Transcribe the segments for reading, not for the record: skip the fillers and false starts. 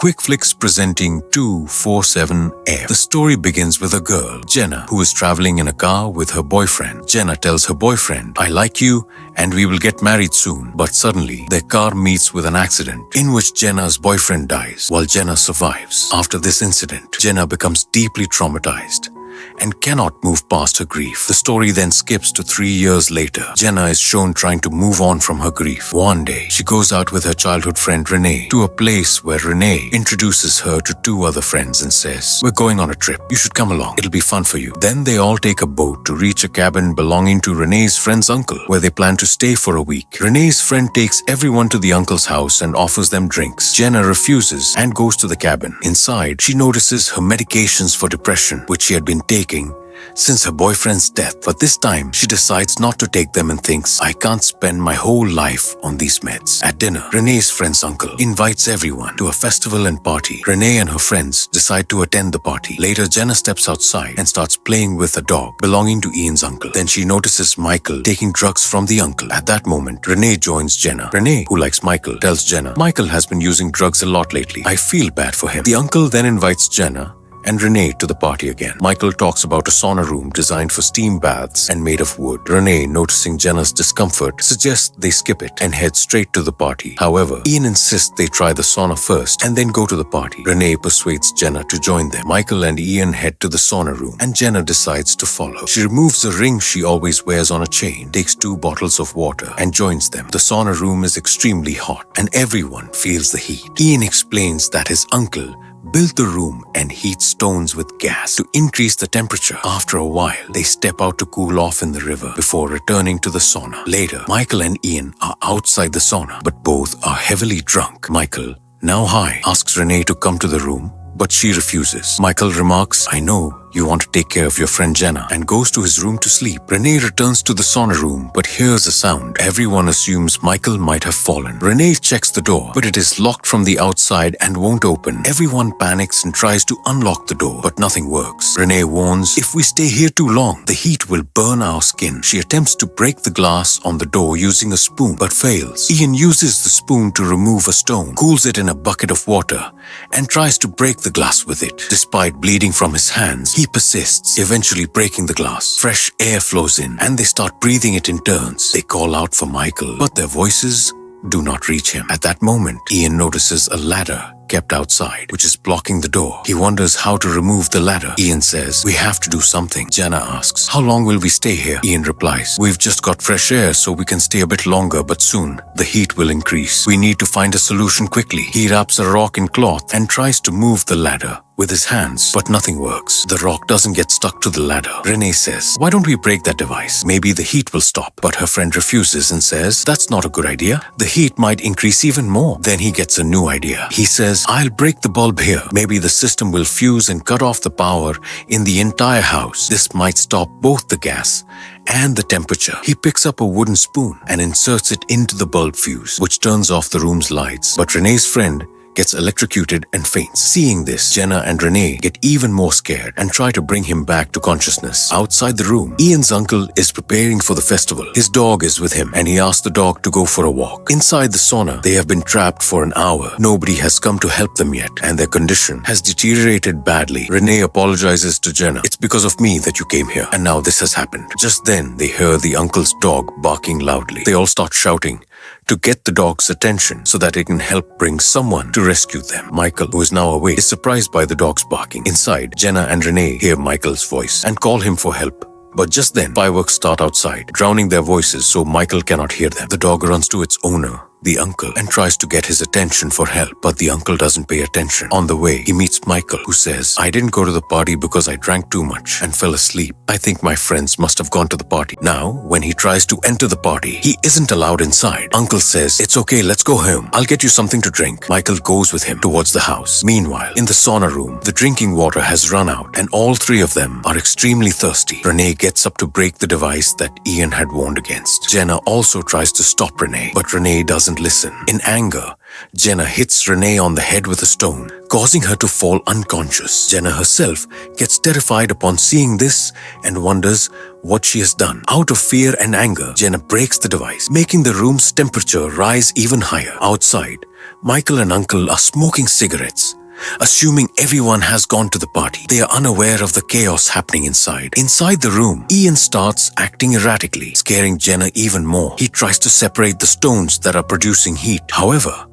Quick Flicks presenting 247F. The story begins with a girl, Jenna, who is traveling in a car with her boyfriend. Jenna tells her boyfriend, "I like you and we will get married soon." But suddenly, their car meets with an accident in which Jenna's boyfriend dies while Jenna survives. After this incident, Jenna becomes deeply traumatized and cannot move past her grief. The story then skips to 3 years later. Jenna is shown trying to move on from her grief. One day, she goes out with her childhood friend Renee to a place where Renee introduces her to 2 other friends and says, "We're going on a trip. You should come along. It'll be fun for you." Then they all take a boat to reach a cabin belonging to Renee's friend's uncle, where they plan to stay for a week. Renee's friend takes everyone to the uncle's house and offers them drinks. Jenna refuses and goes to the cabin. Inside, she notices her medications for depression, which she had been taking since her boyfriend's death. But this time, she decides not to take them and thinks, "I can't spend my whole life on these meds." At dinner, Renee's friend's uncle invites everyone to a festival and party. Renee and her friends decide to attend the party. Later, Jenna steps outside and starts playing with a dog belonging to Ian's uncle. Then she notices Michael taking drugs from the uncle. At that moment, Renee joins Jenna. Renee, who likes Michael, tells Jenna, "Michael has been using drugs a lot lately. I feel bad for him." The uncle then invites Jenna and Renee to the party again. Michael talks about a sauna room designed for steam baths and made of wood. Renee, noticing Jenna's discomfort, suggests they skip it and head straight to the party. However, Ian insists they try the sauna first and then go to the party. Renee persuades Jenna to join them. Michael and Ian head to the sauna room and Jenna decides to follow. She removes a ring she always wears on a chain, takes 2 bottles of water and joins them. The sauna room is extremely hot and everyone feels the heat. Ian explains that his uncle built the room and heat stones with gas to increase the temperature. After a while, they step out to cool off in the river before returning to the sauna. Later, Michael and Ian are outside the sauna, but both are heavily drunk. Michael, now high, asks Renee to come to the room, but she refuses. Michael remarks, "I know you want to take care of your friend Jenna," and goes to his room to sleep. Renee returns to the sauna room but hears a sound. Everyone assumes Michael might have fallen. Renee checks the door, but it is locked from the outside and won't open. Everyone panics and tries to unlock the door, but nothing works. Renee warns, "If we stay here too long, the heat will burn our skin." She attempts to break the glass on the door using a spoon, but fails. Ian uses the spoon to remove a stone, cools it in a bucket of water, and tries to break the glass with it. Despite bleeding from his hands, he persists, eventually breaking the glass. Fresh air flows in, and they start breathing it in turns. They call out for Michael, but their voices do not reach him. At that moment, Ian notices a ladder kept outside, which is blocking the door. He wonders how to remove the ladder. Ian says, "We have to do something." Jenna asks, "How long will we stay here?" Ian replies, "We've just got fresh air, so we can stay a bit longer, but soon the heat will increase. We need to find a solution quickly." He wraps a rock in cloth and tries to move the ladder with his hands, but nothing works. The rock doesn't get stuck to the ladder. Renee says, "Why don't we break that device? Maybe the heat will stop." But her friend refuses and says, "That's not a good idea. The heat might increase even more." Then he gets a new idea. He says, "I'll break the bulb here. Maybe the system will fuse and cut off the power in the entire house. This might stop both the gas and the temperature." He picks up a wooden spoon and inserts it into the bulb fuse, which turns off the room's lights. But Renee's friend gets electrocuted and faints. Seeing this, Jenna and Renee get even more scared and try to bring him back to consciousness. Outside the room, Ian's uncle is preparing for the festival. His dog is with him and he asks the dog to go for a walk. Inside the sauna, they have been trapped for an hour. Nobody has come to help them yet and their condition has deteriorated badly. Renee apologizes to Jenna. "It's because of me that you came here and now this has happened." Just then, they hear the uncle's dog barking loudly. They all start shouting to get the dog's attention so that it can help bring someone to rescue them. Michael, who is now awake, is surprised by the dog's barking. Inside, Jenna and Renee hear Michael's voice and call him for help. But just then, fireworks start outside, drowning their voices so Michael cannot hear them. The dog runs to its owner, the uncle, and tries to get his attention for help, but the uncle doesn't pay attention. On the way, he meets Michael, who says, "I didn't go to the party because I drank too much and fell asleep. I think my friends must have gone to the party." Now, when he tries to enter the party, he isn't allowed inside. Uncle says, "It's okay, let's go home. I'll get you something to drink." Michael goes with him towards the house. Meanwhile, in the sauna room, the drinking water has run out and all 3 of them are extremely thirsty. Renee gets up to break the device that Ian had warned against. Jenna also tries to stop Renee, but Renee doesn't doesn't listen. In anger, Jenna hits Renee on the head with a stone, causing her to fall unconscious. Jenna herself gets terrified upon seeing this and wonders what she has done. Out of fear and anger, Jenna breaks the device, making the room's temperature rise even higher. Outside, Michael and Uncle are smoking cigarettes. Assuming everyone has gone to the party, they are unaware of the chaos happening inside. Inside the room, Ian starts acting erratically, scaring Jenna even more. He tries to separate the stones that are producing heat. However,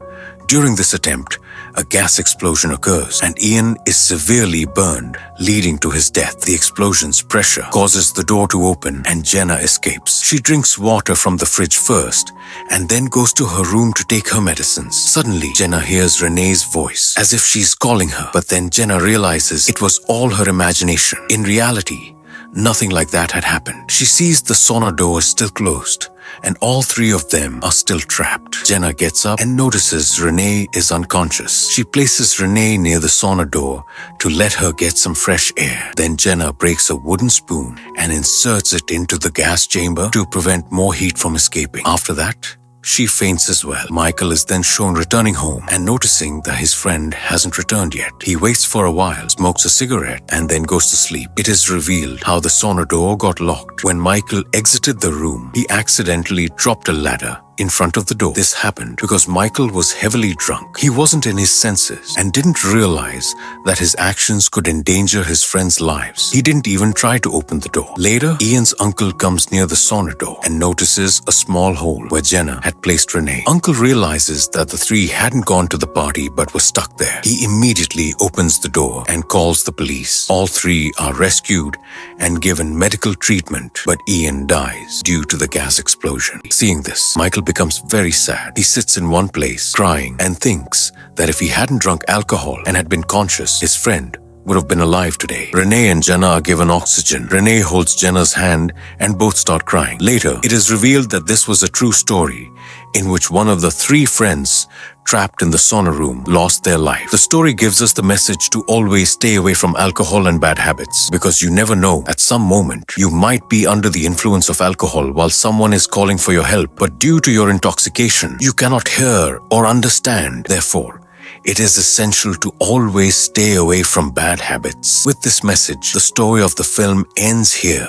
during this attempt, a gas explosion occurs and Ian is severely burned, leading to his death. The explosion's pressure causes the door to open and Jenna escapes. She drinks water from the fridge first and then goes to her room to take her medicines. Suddenly, Jenna hears Renee's voice as if she's calling her, but then Jenna realizes it was all her imagination. In reality, nothing like that had happened. She sees the sauna door is still closed and all three of them are still trapped. Jenna gets up and notices Renee is unconscious. She places Renee near the sauna door to let her get some fresh air. Then Jenna breaks a wooden spoon and inserts it into the gas chamber to prevent more heat from escaping. After that, she faints as well. Michael is then shown returning home and noticing that his friend hasn't returned yet. He waits for a while, smokes a cigarette, and then goes to sleep. It is revealed how the sauna door got locked. When Michael exited the room, he accidentally dropped a ladder in front of the door. This happened because Michael was heavily drunk. He wasn't in his senses and didn't realize that his actions could endanger his friends' lives. He didn't even try to open the door. Later, Ian's uncle comes near the sauna door and notices a small hole where Jenna had placed Renee. Uncle realizes that the three hadn't gone to the party but were stuck there. He immediately opens the door and calls the police. All three are rescued and given medical treatment, but Ian dies due to the gas explosion. Seeing this, Michael becomes very sad. He sits in one place, crying, and thinks that if he hadn't drunk alcohol and had been conscious, his friend would have been alive today. Renee and Jenna are given oxygen. Renee holds Jenna's hand and both start crying. Later, it is revealed that this was a true story in which one of the three friends trapped in the sauna room lost their life. The story gives us the message to always stay away from alcohol and bad habits, because you never know, at some moment you might be under the influence of alcohol while someone is calling for your help, but due to your intoxication you cannot hear or understand. Therefore, it is essential to always stay away from bad habits. With this message, the story of the film ends here.